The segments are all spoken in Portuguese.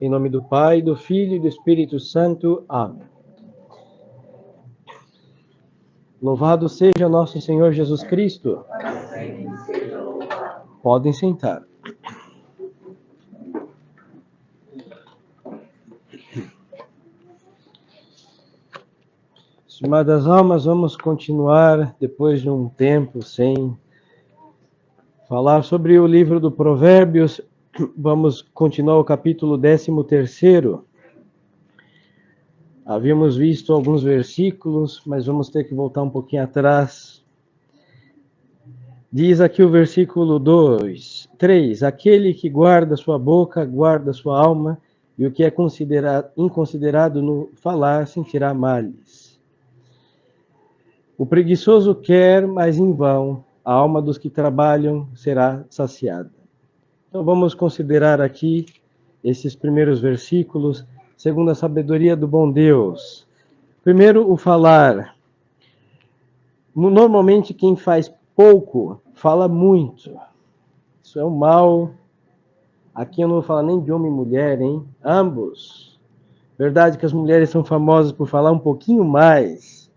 Em nome do Pai, do Filho e do Espírito Santo. Amém. Louvado seja nosso Senhor Jesus Cristo. Podem sentar. Estimadas almas, vamos continuar depois de um tempo sem falar sobre o livro do Provérbios. Vamos continuar o capítulo 13º. Havíamos visto alguns versículos, mas vamos ter que voltar um pouquinho atrás. Diz aqui o versículo 3: aquele que guarda sua boca, guarda sua alma, e o que é inconsiderado no falar sentirá males. O preguiçoso quer, mas em vão, a alma dos que trabalham será saciada. Então vamos considerar aqui esses primeiros versículos, segundo a sabedoria do bom Deus. Primeiro, o falar. Normalmente quem faz pouco, fala muito. Isso é um mal. Aqui eu não vou falar nem de homem e mulher, hein? Ambos. Verdade que as mulheres são famosas por falar um pouquinho mais.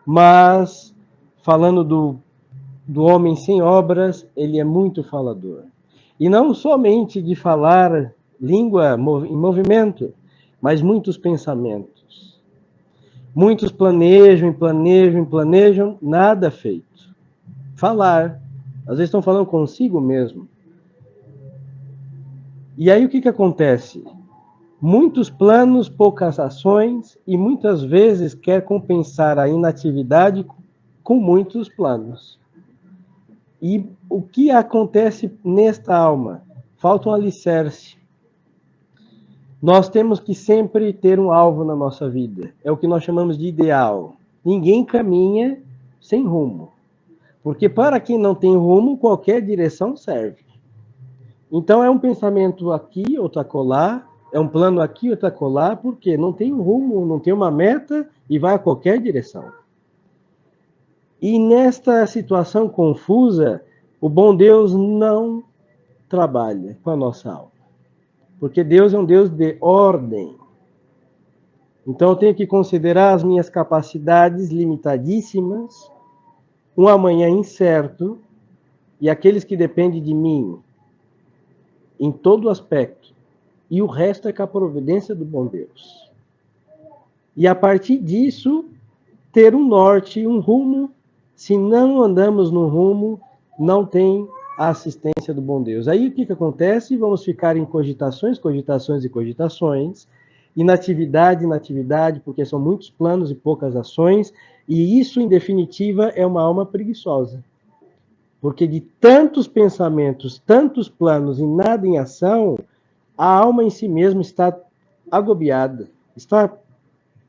Mas, falando do homem sem obras, ele é muito falador. E não somente de falar língua em movimento, mas muitos pensamentos. Muitos planejam, nada feito. Falar. Às vezes estão falando consigo mesmo. E aí o que acontece? Muitos planos, poucas ações, e muitas vezes quer compensar a inatividade com muitos planos. E o que acontece nesta alma? Falta um alicerce. Nós temos que sempre ter um alvo na nossa vida. É o que nós chamamos de ideal. Ninguém caminha sem rumo. Porque para quem não tem rumo, qualquer direção serve. Então é um pensamento aqui, outro acolá, é um plano aqui, outro acolá, porque não tem um rumo, não tem uma meta e vai a qualquer direção. E nesta situação confusa, o bom Deus não trabalha com a nossa alma. Porque Deus é um Deus de ordem. Então eu tenho que considerar as minhas capacidades limitadíssimas, um amanhã incerto, e aqueles que dependem de mim, em todo aspecto. E o resto é com a providência do bom Deus. E a partir disso, ter um norte, um rumo. Se não andamos no rumo, não tem a assistência do bom Deus. Aí o que acontece? Vamos ficar em cogitações, inatividade, porque são muitos planos e poucas ações. E isso, em definitiva, é uma alma preguiçosa. Porque de tantos pensamentos, tantos planos e nada em ação, a alma em si mesma está agobiada, está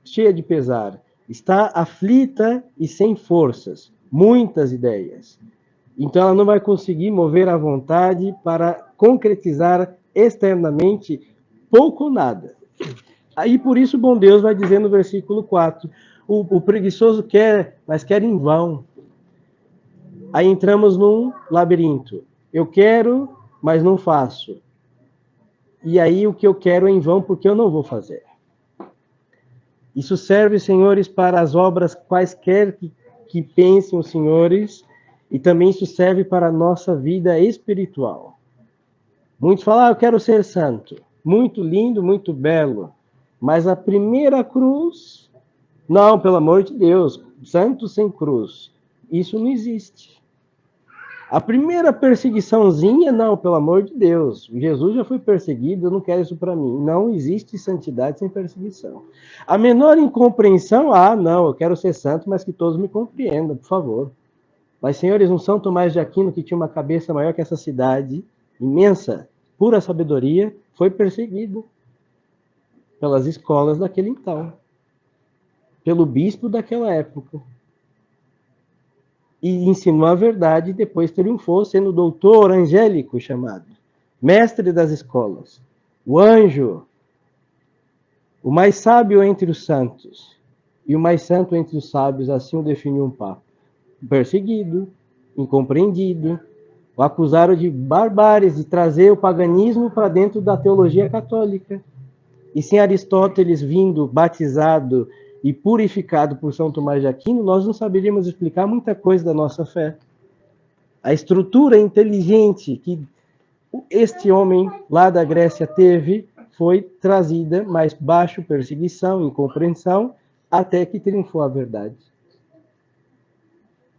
cheia de pesar, está aflita e sem forças, muitas ideias. Então ela não vai conseguir mover a vontade para concretizar externamente pouco ou nada. Aí por isso o bom Deus vai dizer no versículo 4, o preguiçoso quer, mas quer em vão. Aí entramos num labirinto. Eu quero, mas não faço. E aí o que eu quero é em vão, porque eu não vou fazer. Isso serve, senhores, para as obras quaisquer que pensem os senhores, e também isso serve para a nossa vida espiritual. Muitos falam, eu quero ser santo. Muito lindo, muito belo. Mas a primeira cruz, não, pelo amor de Deus, santo sem cruz. Isso não existe. A primeira perseguiçãozinha, não, pelo amor de Deus. Jesus já foi perseguido, eu não quero isso para mim. Não existe santidade sem perseguição. A menor incompreensão, não, eu quero ser santo, mas que todos me compreendam, por favor. Mas, senhores, um São Tomás de Aquino, que tinha uma cabeça maior que essa cidade, imensa, pura sabedoria, foi perseguido pelas escolas daquele então, pelo bispo daquela época. E ensinou a verdade e depois triunfou, sendo doutor angélico chamado, mestre das escolas, o anjo, o mais sábio entre os santos, e o mais santo entre os sábios, assim o definiu um papa. Perseguido, incompreendido, o acusaram de barbáries, de trazer o paganismo para dentro da teologia católica. E sem Aristóteles vindo batizado e purificado por São Tomás de Aquino, nós não saberíamos explicar muita coisa da nossa fé. A estrutura inteligente que este homem lá da Grécia teve foi trazida, mais baixo perseguição, incompreensão, até que triunfou a verdade.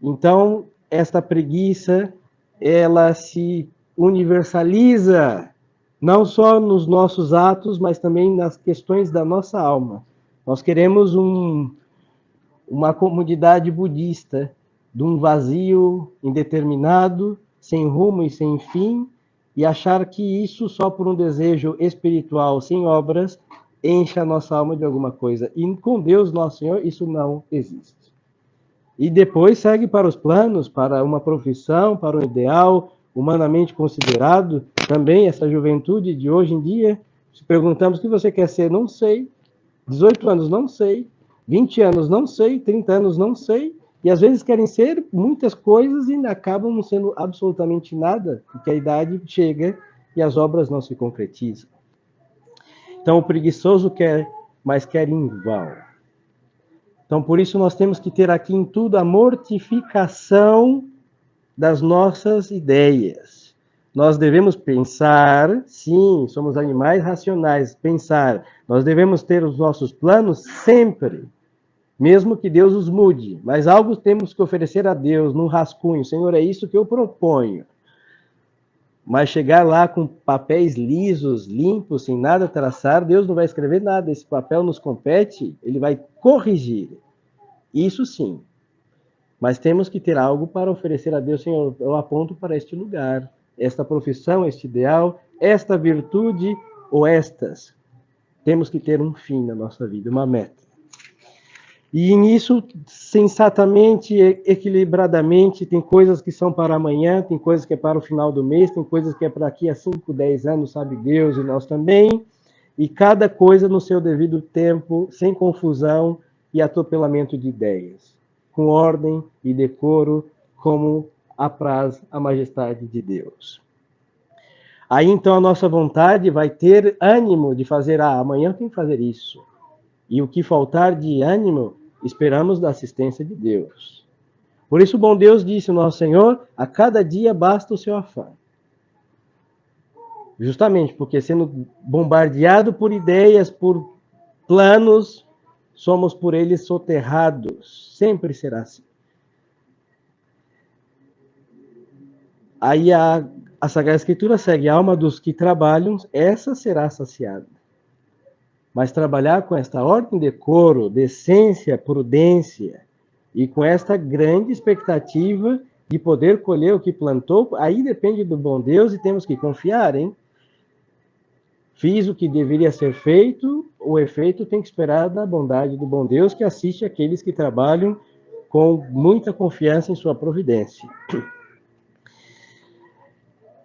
Então, esta preguiça, ela se universaliza não só nos nossos atos, mas também nas questões da nossa alma. Nós queremos uma comunidade budista, de um vazio indeterminado, sem rumo e sem fim, e achar que isso só por um desejo espiritual, sem obras, enche a nossa alma de alguma coisa. E com Deus, nosso Senhor, isso não existe. E depois segue para os planos, para uma profissão, para um ideal humanamente considerado. Também essa juventude de hoje em dia, se perguntamos o que você quer ser, não sei. 18 anos, não sei. 20 anos, não sei. 30 anos, não sei. E às vezes querem ser muitas coisas e acabam não sendo absolutamente nada, porque a idade chega e as obras não se concretizam. Então o preguiçoso quer, mas quer em vão. Então por isso nós temos que ter aqui em tudo a mortificação das nossas ideias. Nós devemos pensar, sim, somos animais racionais, pensar. Nós devemos ter os nossos planos sempre, mesmo que Deus os mude. Mas algo temos que oferecer a Deus no rascunho. Senhor, é isso que eu proponho. Mas chegar lá com papéis lisos, limpos, sem nada traçar, Deus não vai escrever nada. Esse papel nos compete, ele vai corrigir. Isso sim. Mas temos que ter algo para oferecer a Deus. Senhor, eu aponto para este lugar, esta profissão, este ideal, esta virtude ou estas. Temos que ter um fim na nossa vida, uma meta. E nisso, sensatamente, equilibradamente, tem coisas que são para amanhã, tem coisas que é para o final do mês, tem coisas que é para daqui a 5, 10 anos, sabe Deus e nós também. E cada coisa no seu devido tempo, sem confusão e atropelamento de ideias, com ordem e decoro, como apraz a majestade de Deus. Aí então a nossa vontade vai ter ânimo de fazer, amanhã eu tenho que fazer isso. E o que faltar de ânimo, esperamos da assistência de Deus. Por isso o bom Deus disse, nosso Senhor, a cada dia basta o seu afã. Justamente porque sendo bombardeado por ideias, por planos, somos por eles soterrados. Sempre será assim. Aí a Sagrada Escritura segue, a alma dos que trabalham, essa será saciada. Mas trabalhar com esta ordem, decoro, decência, prudência, e com esta grande expectativa de poder colher o que plantou, aí depende do bom Deus e temos que confiar, hein? Fiz o que deveria ser feito, o efeito tem que esperar da bondade do bom Deus que assiste aqueles que trabalham com muita confiança em sua providência.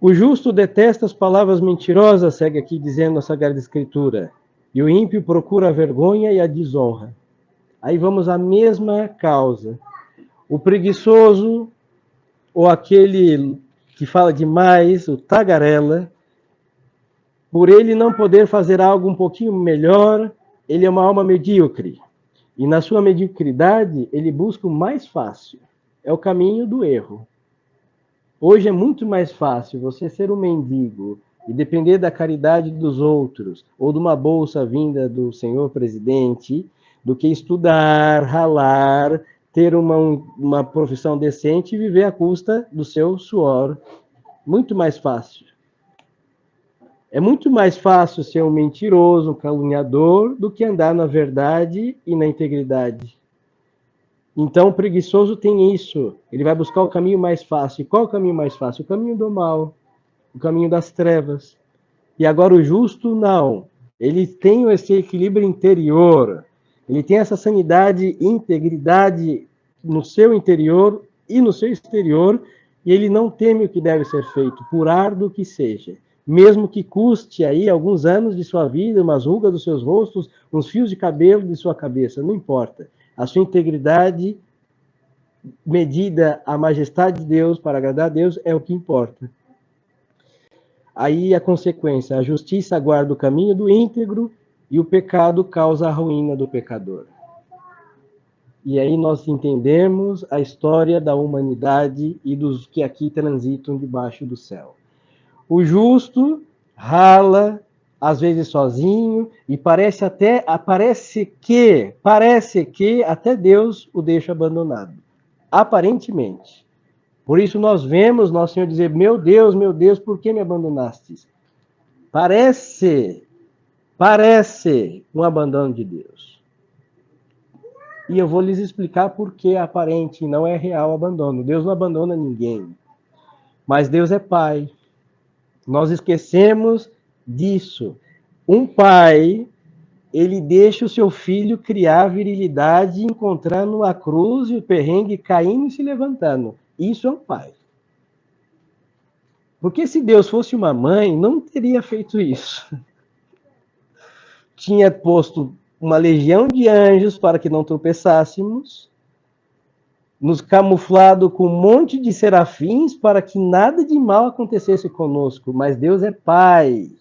O justo detesta as palavras mentirosas, segue aqui dizendo a Sagrada Escritura, e o ímpio procura a vergonha e a desonra. Aí vamos à mesma causa. O preguiçoso, ou aquele que fala demais, o tagarela, por ele não poder fazer algo um pouquinho melhor, ele é uma alma medíocre. E na sua mediocridade, ele busca o mais fácil. É o caminho do erro. Hoje é muito mais fácil você ser um mendigo e depender da caridade dos outros, ou de uma bolsa vinda do senhor presidente, do que estudar, ralar, ter uma profissão decente e viver à custa do seu suor. Muito mais fácil. É muito mais fácil ser um mentiroso, um caluniador, do que andar na verdade e na integridade. Então, o preguiçoso tem isso. Ele vai buscar o caminho mais fácil. E qual é o caminho mais fácil? O caminho do mal, o caminho das trevas. E agora o justo, não. Ele tem esse equilíbrio interior. Ele tem essa sanidade e integridade no seu interior e no seu exterior, e ele não teme o que deve ser feito, por árduo que seja. Mesmo que custe aí alguns anos de sua vida, umas rugas dos seus rostos, uns fios de cabelo de sua cabeça, não importa. A sua integridade, medida à majestade de Deus, para agradar a Deus, é o que importa. Aí a consequência, a justiça guarda o caminho do íntegro, e o pecado causa a ruína do pecador. E aí nós entendemos a história da humanidade e dos que aqui transitam debaixo do céu. O justo rala, às vezes sozinho, e parece que até Deus o deixa abandonado. Aparentemente. Por isso nós vemos nosso Senhor dizer: meu Deus, por que me abandonastes? Parece um abandono de Deus. E eu vou lhes explicar por que aparente não é real abandono. Deus não abandona ninguém. Mas Deus é Pai. Nós esquecemos disso. Um pai, ele deixa o seu filho criar virilidade, encontrando a cruz e o perrengue, caindo e se levantando. Isso é um pai. Porque se Deus fosse uma mãe, não teria feito isso. Tinha posto uma legião de anjos para que não tropeçássemos, nos camuflado com um monte de serafins para que nada de mal acontecesse conosco. Mas Deus é Pai.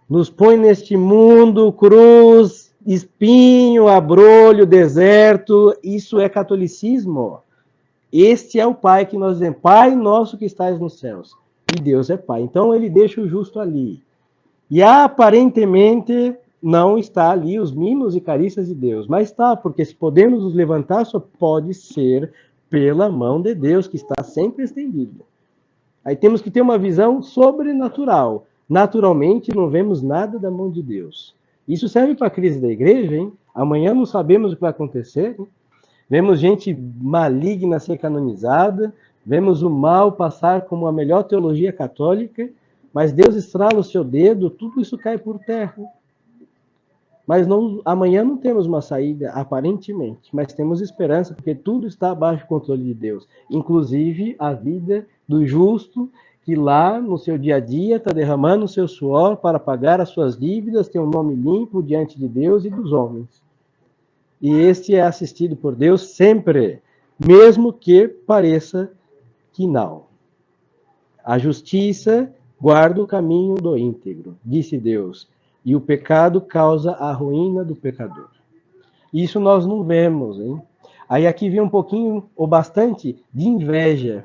Nos põe neste mundo, cruz, espinho, abrolho, deserto. Isso é catolicismo. Este é o Pai que nós dizemos: Pai nosso que estás nos céus. E Deus é Pai. Então ele deixa o justo ali. E aparentemente não está ali os mimos e carícias de Deus, mas está, porque se podemos nos levantar, só pode ser pela mão de Deus, que está sempre estendida. Aí temos que ter uma visão sobrenatural. Naturalmente, não vemos nada da mão de Deus. Isso serve para a crise da igreja, hein? Amanhã não sabemos o que vai acontecer. Hein? Vemos gente maligna ser canonizada, vemos o mal passar como a melhor teologia católica, mas Deus estrala o seu dedo, tudo isso cai por terra. Mas não, amanhã não temos uma saída, aparentemente, mas temos esperança, porque tudo está abaixo do controle de Deus. Inclusive a vida do justo, que lá no seu dia a dia está derramando o seu suor para pagar as suas dívidas, tem um nome limpo diante de Deus e dos homens. E este é assistido por Deus sempre, mesmo que pareça que não. A justiça guarda o caminho do íntegro, disse Deus, e o pecado causa a ruína do pecador. Isso nós não vemos, hein? Aí aqui vem um pouquinho, ou bastante, de inveja,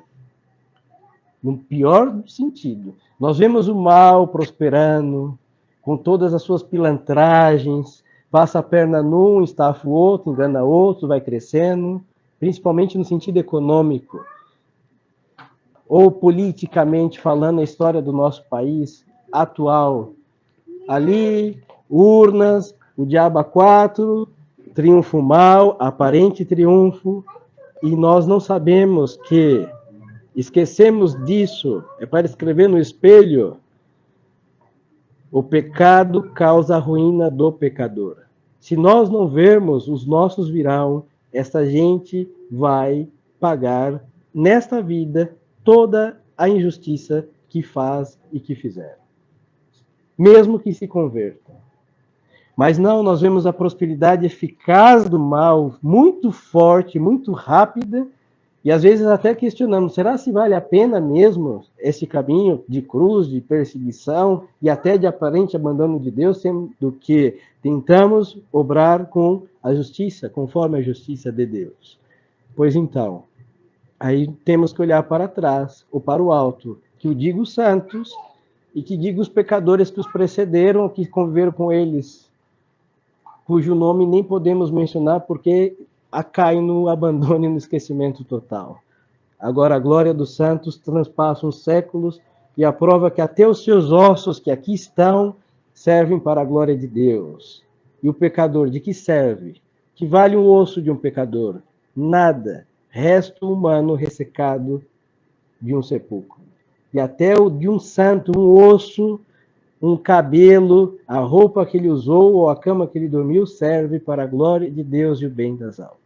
no pior sentido. Nós vemos o mal prosperando, com todas as suas pilantragens, passa a perna num, estafa o outro, engana outro, vai crescendo, principalmente no sentido econômico. Ou politicamente falando, a história do nosso país atual. Ali, urnas, o diabo a 4, triunfo mal, aparente triunfo, e nós não sabemos que, esquecemos disso, é para escrever no espelho: o pecado causa a ruína do pecador. Se nós não vermos, os nossos virão, esta gente vai pagar nesta vida toda a injustiça que faz e que fizer. Mesmo que se convertam. Mas não, nós vemos a prosperidade eficaz do mal, muito forte, muito rápida, e às vezes até questionamos: será se vale a pena mesmo esse caminho de cruz, de perseguição e até de aparente abandono de Deus, sendo que tentamos obrar com a justiça, conforme a justiça de Deus? Pois então, aí temos que olhar para trás, ou para o alto, que o diga os santos e que diga os pecadores que os precederam, que conviveram com eles, cujo nome nem podemos mencionar porque cai no abandono e no esquecimento total. Agora a glória dos santos transpassa os séculos e a prova que até os seus ossos que aqui estão servem para a glória de Deus. E o pecador, de que serve? Que vale um osso de um pecador? Nada. Resto humano ressecado de um sepulcro. E até o de um santo, um osso, um cabelo, a roupa que ele usou ou a cama que ele dormiu serve para a glória de Deus e o bem das almas.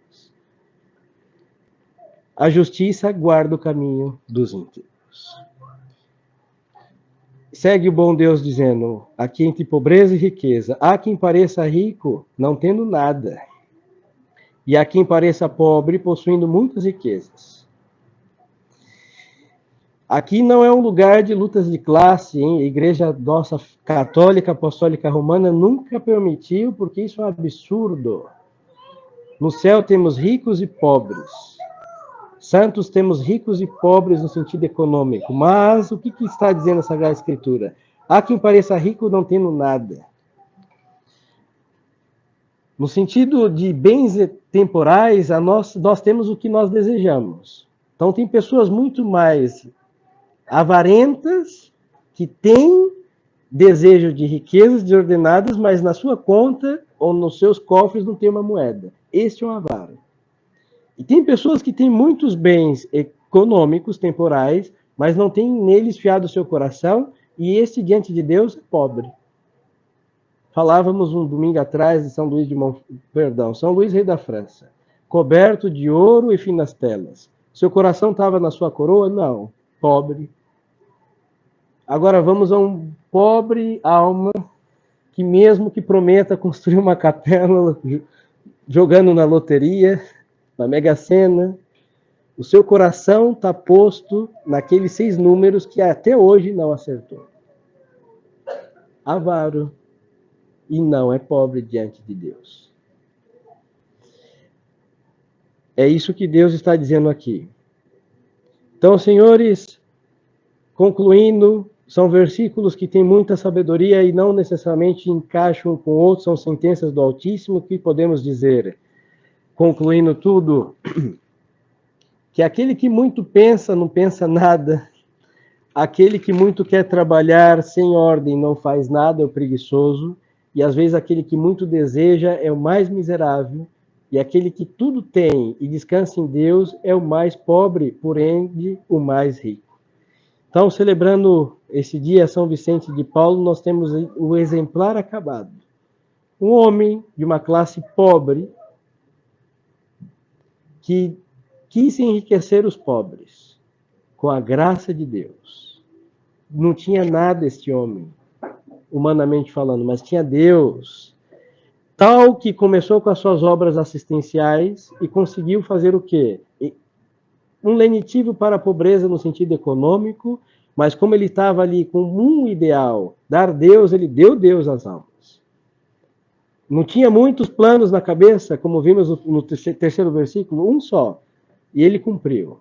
A justiça guarda o caminho dos íntegros. Segue o bom Deus dizendo: aqui entre pobreza e riqueza, há quem pareça rico não tendo nada, e há quem pareça pobre possuindo muitas riquezas. Aqui não é um lugar de lutas de classe, hein? A Igreja nossa católica, apostólica romana nunca permitiu, porque isso é um absurdo. No céu temos ricos e pobres. Santos temos ricos e pobres no sentido econômico. Mas o que está dizendo a Sagrada Escritura? Há quem pareça rico não tendo nada. No sentido de bens temporais, nós temos o que nós desejamos. Então, tem pessoas muito mais avarentas, que têm desejo de riquezas desordenadas, mas na sua conta ou nos seus cofres não tem uma moeda. Este é um avaro. E tem pessoas que têm muitos bens econômicos, temporais, mas não têm neles fiado o seu coração, e este, diante de Deus, é pobre. Falávamos um domingo atrás de São Luís São Luís, rei da França, coberto de ouro e finas telas. Seu coração estava na sua coroa? Não, pobre. Agora vamos a um pobre alma que mesmo que prometa construir uma capela jogando na loteria, na Mega Sena, o seu coração está posto naqueles 6 números que até hoje não acertou. Avaro. E não é pobre diante de Deus. É isso que Deus está dizendo aqui. Então, senhores, concluindo, são versículos que têm muita sabedoria e não necessariamente encaixam um com outros, são sentenças do Altíssimo, que podemos dizer, concluindo tudo, que aquele que muito pensa, não pensa nada, aquele que muito quer trabalhar sem ordem, não faz nada, é o preguiçoso, e às vezes aquele que muito deseja é o mais miserável, e aquele que tudo tem e descansa em Deus é o mais pobre, porém o mais rico. Então, celebrando esse dia São Vicente de Paulo, nós temos o exemplar acabado. Um homem de uma classe pobre que quis enriquecer os pobres com a graça de Deus. Não tinha nada este homem, humanamente falando, mas tinha Deus. Tal que começou com as suas obras assistenciais e conseguiu fazer o quê? Um lenitivo para a pobreza no sentido econômico, mas como ele estava ali com um ideal, dar Deus, ele deu Deus às almas. Não tinha muitos planos na cabeça, como vimos no terceiro versículo, um só, e ele cumpriu.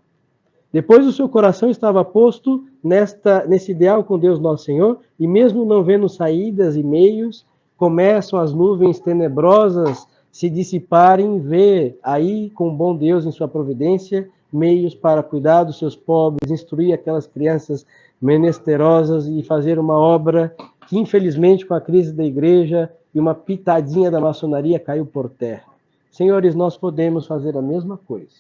Depois o seu coração estava posto nesse ideal com Deus nosso Senhor, e mesmo não vendo saídas e meios, começam as nuvens tenebrosas se dissiparem, vê aí com o bom Deus em sua providência meios para cuidar dos seus pobres, instruir aquelas crianças menesterosas e fazer uma obra que, infelizmente, com a crise da igreja e uma pitadinha da maçonaria, caiu por terra. Senhores, nós podemos fazer a mesma coisa.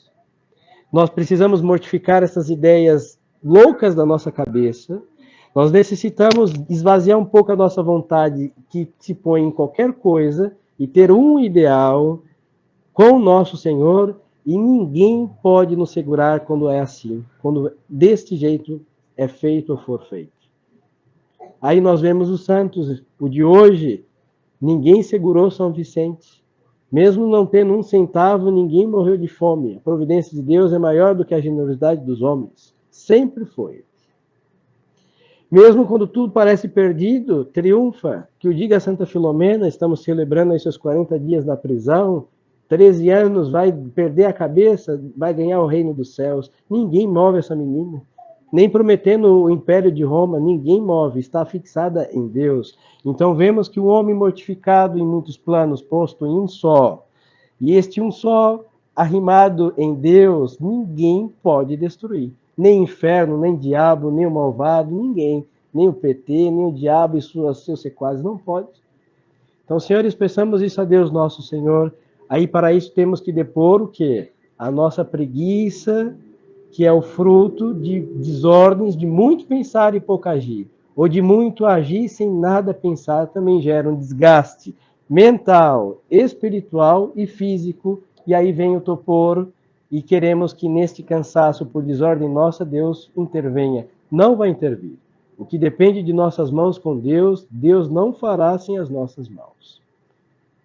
Nós precisamos mortificar essas ideias loucas da nossa cabeça. Nós necessitamos esvaziar um pouco a nossa vontade, que se põe em qualquer coisa, e ter um ideal com o nosso Senhor, e ninguém pode nos segurar quando é assim, quando deste jeito é feito ou for feito. Aí nós vemos os santos, o de hoje, ninguém segurou São Vicente. Mesmo não tendo um centavo, ninguém morreu de fome. A providência de Deus é maior do que a generosidade dos homens. Sempre foi. Mesmo quando tudo parece perdido, triunfa. Que o diga Santa Filomena, estamos celebrando aí seus 40 dias na prisão, 13 anos, vai perder a cabeça, vai ganhar o reino dos céus. Ninguém move essa menina. Nem prometendo o império de Roma, ninguém move, está fixada em Deus. Então vemos que o homem mortificado em muitos planos, posto em um só, e este um só, arrimado em Deus, ninguém pode destruir. Nem inferno, nem diabo, nem o malvado, ninguém. Nem o PT, nem o diabo e seus sequazes, não pode. Então, senhores, peçamos isso a Deus nosso Senhor. Aí, para isso, temos que depor o quê? A nossa preguiça, que é o fruto de desordens, de muito pensar e pouco agir. Ou de muito agir sem nada pensar, também gera um desgaste mental, espiritual e físico. E aí vem o topor, e queremos que neste cansaço por desordem nossa, Deus intervenha. Não vai intervir. O que depende de nossas mãos com Deus, Deus não fará sem as nossas mãos.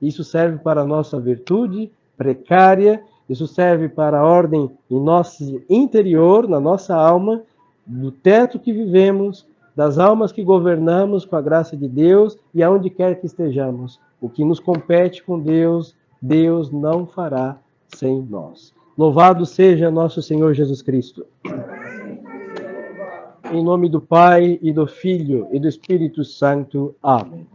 Isso serve para a nossa virtude precária, isso serve para a ordem em nosso interior, na nossa alma, do teto que vivemos, das almas que governamos com a graça de Deus e aonde quer que estejamos. O que nos compete com Deus, Deus não fará sem nós. Louvado seja nosso Senhor Jesus Cristo. Em nome do Pai, e do Filho, e do Espírito Santo. Amém.